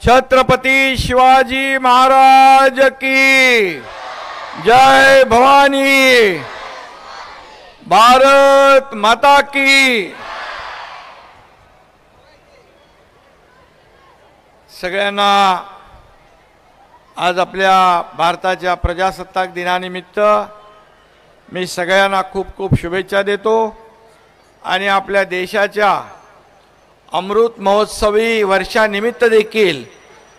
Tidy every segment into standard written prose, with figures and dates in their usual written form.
छत्रपती शिवाजी महाराज की जय भवानी, भारत माता की। सगळ्यांना आज आपल्या भारताच्या प्रजासत्ताक दिनानिमित्त मी सगळ्यांना खूप खूप शुभेच्छा देतो आणि आपल्या देशाच्या अमृत महोत्सवी वर्षानिमित्त देखील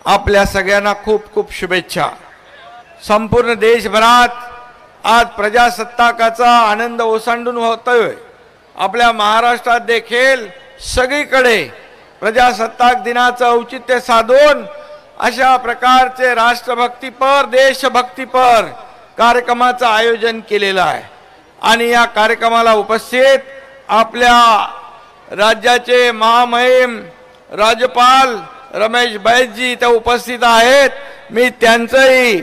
आपल्या सगळ्यांना खूप खूप शुभेच्छा। संपूर्ण देशभरात आज प्रजासत्ताकाचा आनंद ओसंडून होतोय। आपल्या महाराष्ट्रात देखील सगळीकडे प्रजासत्ताक दिनाचं औचित्य साधून अशा प्रकारचे राष्ट्रभक्तीपर देशभक्तीपर कार्यक्रमाचं आयोजन केलेलं आहे आणि या कार्यक्रमाला उपस्थित आपल्या राज्याचे महामहिम राज्यपाल रमेश बैसजी इथे उपस्थित आहेत। मी त्यांचंही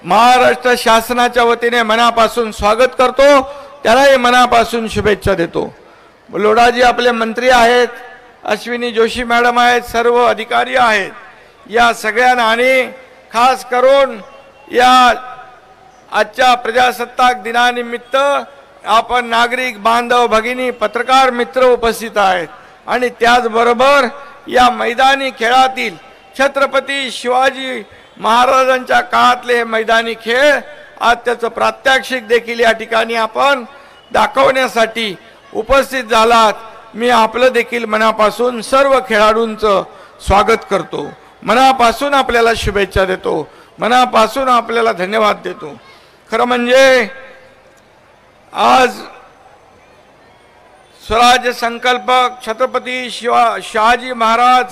महाराष्ट्र शासनाच्या वतीने मनापासून स्वागत करतो, त्यालाही मनापासून शुभेच्छा देतो। लोढाजी आपले मंत्री आहेत, अश्विनी जोशी मॅडम आहेत, सर्व अधिकारी आहेत। या सगळ्यांना आणि खास करून या आजच्या प्रजासत्ताक दिनानिमित्त आपण नागरिक बांधव भगिनी पत्रकार मित्र उपस्थित आहेत आणि त्याचबरोबर या मैदानी खेळातील छत्रपती शिवाजी महाराजांच्या काळातले मैदानी खेळ आज त्याचं प्रात्यक्षिक देखील या ठिकाणी आपण दाखवण्यासाठी उपस्थित झालात। मी आपलं देखील मनापासून सर्व खेळाडूंचं स्वागत करतो, मनापासून आपल्याला शुभेच्छा देतो, मनापासून आपल्याला धन्यवाद देतो। खरं म्हणजे आज स्वराज्य संकल्पक छत्रपती शहाजी महाराज,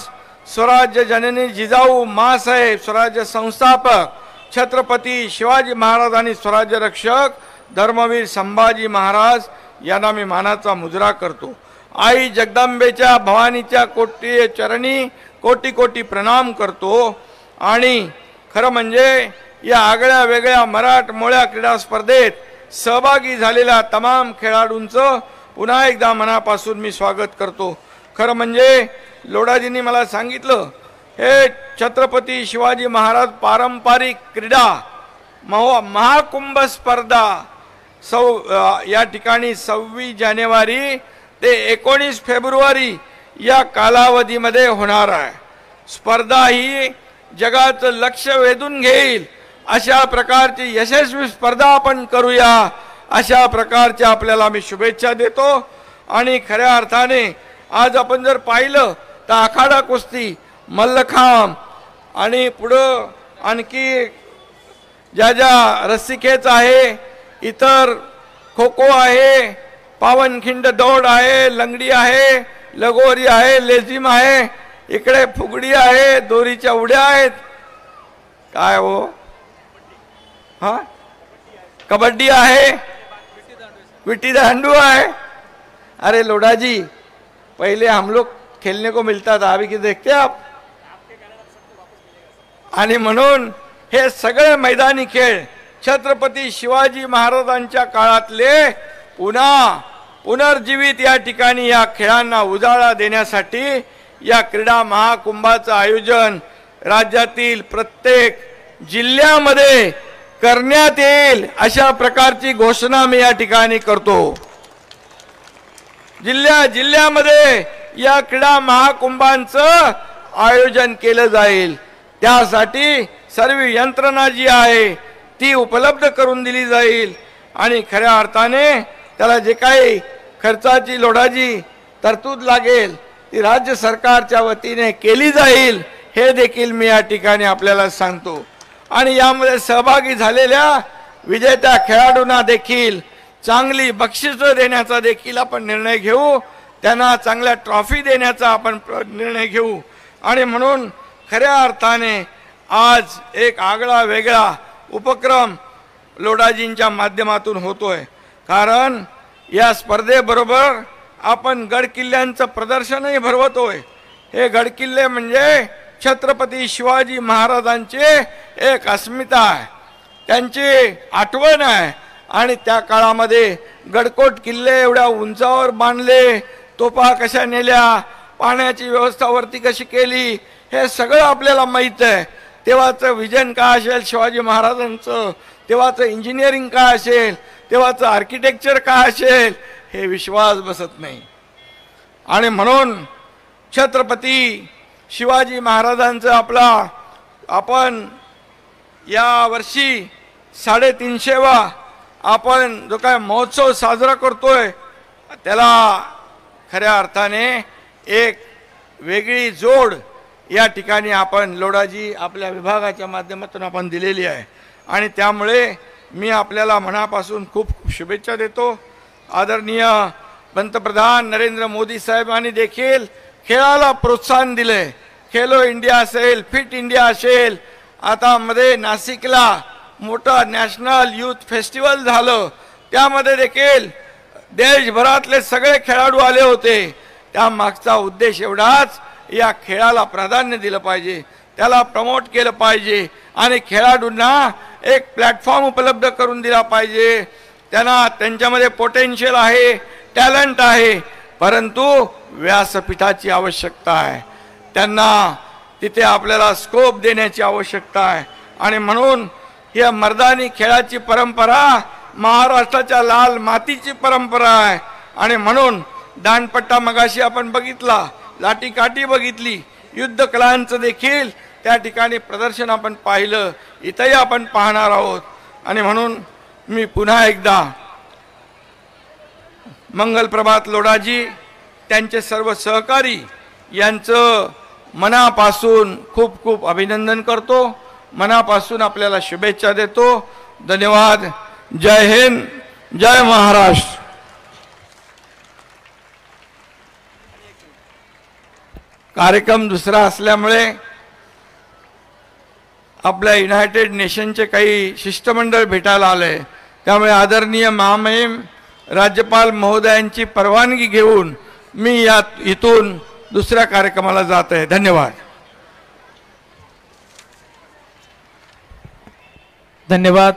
स्वराज्य जननी जिजाऊ माँसाहेब, स्वराज्य संस्थापक छत्रपती शिवाजी महाराज आणि स्वराज्य रक्षक धर्मवीर संभाजी महाराज यांना मी मानाचा मुजरा करतो। आई जगदंबेच्या भवानीच्या कोटी चरणी कोटी कोटी प्रणाम करतो आणि खरं म्हणजे या आगळ्या वेगळ्या मराठमोळ्या क्रीडा स्पर्धेत सहभागी झालेल्या तमाम खेळाडूंचं पुन्हा एकदा मनापासून मी स्वागत करतो। खरं म्हणजे लोढाजींनी मला सांगितलं हे छत्रपती शिवाजी महाराज पारंपरिक क्रीडा महाकुंभ स्पर्धा या ठिकाणी 26 जानेवारी ते 19 फेब्रुवारी या कालावधीमध्ये होणार आहे। स्पर्धा ही जगाचं लक्ष वेधून घेईल अशा प्रकारची यशस्वी स्पर्धा आपण करूया, अशा प्रकारच्या आपल्याला मी शुभेच्छा देतो। आणि खऱ्या अर्थाने आज आपण जर पाहिलं तर आखाडा कुस्ती, मल्लखांब आणि पुढं आणखी ज्या ज्या रस्सीखेच आहे, इतर खो खो आहे, पावनखिंड दौड आहे, लंगडी आहे, लगोरी आहे, लेझिम आहे, इकडे फुगडी आहे, दोरीच्या उड्या आहेत, काय हो हाँ कबड्डी आहे, विटी दांडू है। अरे लोढ़ा जी, पहले हम लोग खेलने को मिलता था, अभी की देखते आप। आणि म्हणून हे सगळे मैदानी खेळ छत्रपती शिवाजी महाराजांच्या काळातले पुनर्जीवित या ठिकाणी या खेळांना उजाळा देण्यासाठी या क्रीडा महाकुंभाचं आयोजन राज्यातील प्रत्येक जिल्ह्यामध्ये करण्यात येईल अशा प्रकारची घोषणा मी या ठिकाणी करतो। जिल्ह्यामध्ये या क्रीडा महाकुंभांचं आयोजन केलं जाईल, त्यासाठी सर्व यंत्रणा जी आहे ती उपलब्ध करून दिली जाईल आणि खऱ्या अर्थाने त्याला जे काही खर्चाची लोढाची तरतूद लागेल ती राज्य सरकारच्या वतीने केली जाईल, हे देखील मी या ठिकाणी आपल्याला सांगतो। आणि यामध्ये सहभागी झालेल्या विजेत्या खेळाडूंना देखील चांगली बक्षिसं देण्याचा देखील आपण निर्णय घेऊ, त्यांना चांगल्या ट्रॉफी देण्याचा आपण निर्णय घेऊ। आणि म्हणून खऱ्या अर्थाने आज एक आगळा वेगळा उपक्रम लोढाजींच्या माध्यमातून होतोय, कारण या स्पर्धेबरोबर आपण गड किल्ल्यांचं प्रदर्शनही भरवतोय। हे गड किल्ले म्हणजे छत्रपती शिवाजी महाराजांचे एक अस्मिता आहे, त्यांची आठवण आहे आणि त्या काळामध्ये गडकोट किल्ले एवढ्या उंचावर बांधले, तोफा कशा नेल्या, पाण्याची व्यवस्था वरती कशी केली, हे सगळं आपल्याला माहीत आहे. तेव्हाचं विजन काय असेल शिवाजी महाराजांचं, तेव्हाचं इंजिनिअरिंग काय असेल, तेव्हाचं आर्किटेक्चर काय असेल, हे विश्वास बसत नाही. आणि म्हणून छत्रपती शिवाजी महाराजांचं आपण या वर्षी 350वा आपण जो काय महोत्सव साजरा करतोय, त्याला खऱ्या अर्थाने एक वेगळी जोड या ठिकाणी आपण लोढाजी आपल्या विभागाच्या माध्यमातून आपण दिलेली आहे. आणि त्यामुळे मी आपल्याला मनापासून खूप खूप शुभेच्छा देतो. आदरणीय पंतप्रधान नरेंद्र मोदी साहेबांनी देखील खेळाला प्रोत्साहन दिले. खेलो इंडिया असेल, फिट इंडिया असेल, आता मध्ये नाशिकला मोठा नॅशनल यूथ फेस्टिवल झालं, त्यामध्ये देखील देशभरातले सगळे खेळाडू आले होते. त्या मागचा उद्देश एवढाच, या खेळाला प्राधान्य दिलं पाहिजे, त्याला प्रमोट केलं पाहिजे आणि खेळाडूंना एक प्लॅटफॉर्म उपलब्ध करून दिला पाहिजे. त्यांच्यामध्ये पोटेन्शियल आहे, टॅलेंट आहे, परंतु व्यासपीठाची आवश्यकता आहे. त्यांना तिथे आपल्याला स्कोप देण्याची आवश्यकता आहे. आणि म्हणून ही मर्दानी खेळाची परंपरा महाराष्ट्राच्या लाल मातीची परंपरा आहे. आणि म्हणून दांडपट्टा मगाशी आपण बघितला, लाठीकाठी बघितली, युद्ध कलांचं देखील त्या ठिकाणी प्रदर्शन आपण पाहिलं, इथंही आपण पाहणार आहोत. आणि म्हणून मी पुन्हा एकदा मंगलप्रभात लोढाजी, त्यांचे सर्व सहकारी यांचं मनापासून खूप खूप अभिनंदन करतो, मनापासून आपल्याला शुभेच्छा देतो. धन्यवाद. जय हिंद, जय महाराष्ट्र. कार्यक्रम दुसरा असल्यामुळे आपल्या युनायटेड नेशनचे काही शिष्टमंडळ भेटायला आले, त्यामुळे आदरणीय महामहिम राज्यपाल महोदयांची परवानगी घेऊन मी इथून दुसऱ्या कार्यक्रमाला जात आहे. धन्यवाद. धन्यवाद.